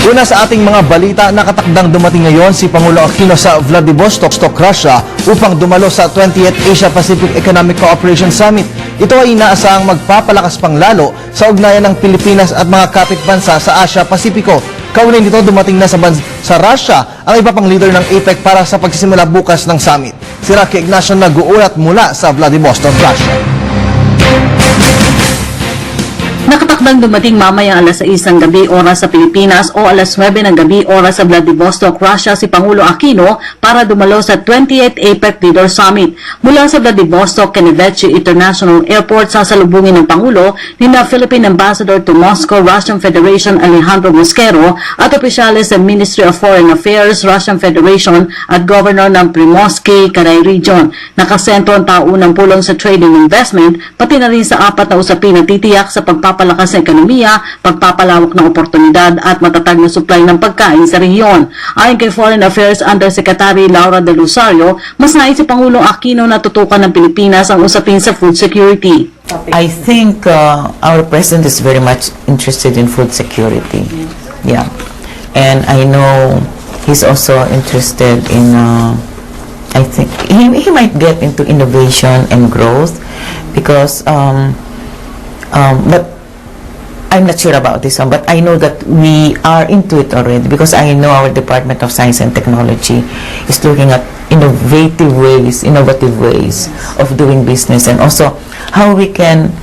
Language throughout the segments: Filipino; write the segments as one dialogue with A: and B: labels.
A: Una sa ating mga balita, nakatakdang dumating ngayon si Pangulo Aquino sa Vladivostok, Russia upang dumalo sa 20th Asia-Pacific Economic Cooperation Summit. Ito ay inaasahang magpapalakas pang lalo sa ugnayan ng Pilipinas at mga kapitbansa sa Asia-Pasipiko. Kaugnay nito, dumating na sa Russia ang iba pang leader ng APEC para sa pagsisimula bukas ng summit. Si Rocky Ignacio nag-uulat mula sa Vladivostok, Russia.
B: Nakatakdang dumating mamaya alas 6 ng gabi oras sa Pilipinas o alas 9 ng gabi oras sa Vladivostok, Russia si Pangulo Aquino para dumalo sa 28th APEC Leader Summit. Mula sa Vladivostok, Kennedy International Airport, sasalubungin ng Pangulo ni Philippine Ambassador to Moscow, Russian Federation Alejandro Mosquero at opisyales sa Ministry of Foreign Affairs, Russian Federation at Governor ng Primorsky Krai Region. Nakasentro ang taunang pulong sa trade and investment, pati na rin sa apat na usapin na titiyak sa pagpapalakas ng ekonomiya, pagpapalawak ng oportunidad at matatag na supply ng pagkain sa rehiyon. Ayon kay Foreign Affairs Undersecretary Laura De Rosario, mas nais si Pangulong Aquino na tutukan ng Pilipinas ang usapin sa food security.
C: I think our president is very much interested in food security. Yeah. And I know he's also interested in, I think, he might get into innovation and growth because, but I'm not sure about this one, but I know that we are into it already because I know our Department of Science and Technology is looking at innovative ways of doing business, and also how we can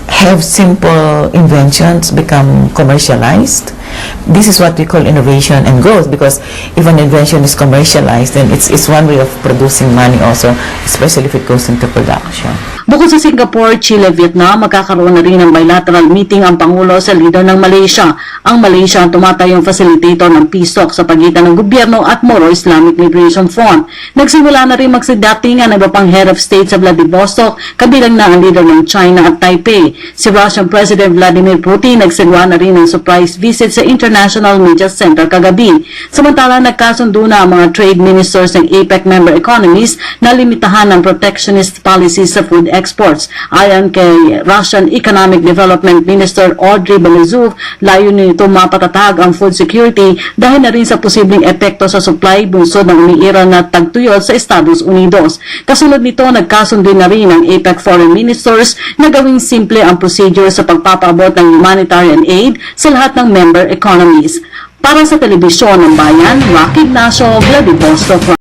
C: have simple inventions become commercialized. This is what we call innovation and growth, because if an invention is commercialized, then it's one way of producing money also, especially if it goes into production.
B: Bukod sa Singapore, Chile, Vietnam, magkakaroon na rin ng bilateral meeting ang Pangulo sa leader ng Malaysia. Ang Malaysia ang tumatayong facilitator ng PSOC sa pagitan ng gobyerno at Moro Islamic Liberation Front. Nagsimula na rin magsidatingan ang iba pang head of state sa Vladivostok, kabilang na ang leader ng China at Taipei. Si Russian President Vladimir Putin nagsimula na rin ng surprise visit sa International Media Center kagabi. Samantala, nagkasundo na ang mga trade ministers ng APEC member economies na limitahan ng protectionist policies sa food exports. Ayon kay Russian Economic Development Minister Audrey Belezov, layunin nito mapatatag ang food security dahil na rin sa posibleng epekto sa supply bunsod ng umiira na tagtuyot sa Estados Unidos. Kasunod nito, nagkasundo na rin ang APEC foreign ministers na gawing simple ang procedure sa pagpapaabot ng humanitarian aid sa lahat ng member economies. Para sa Telebisyon ng Bayan, Rocky Ignacio, Vladivostok.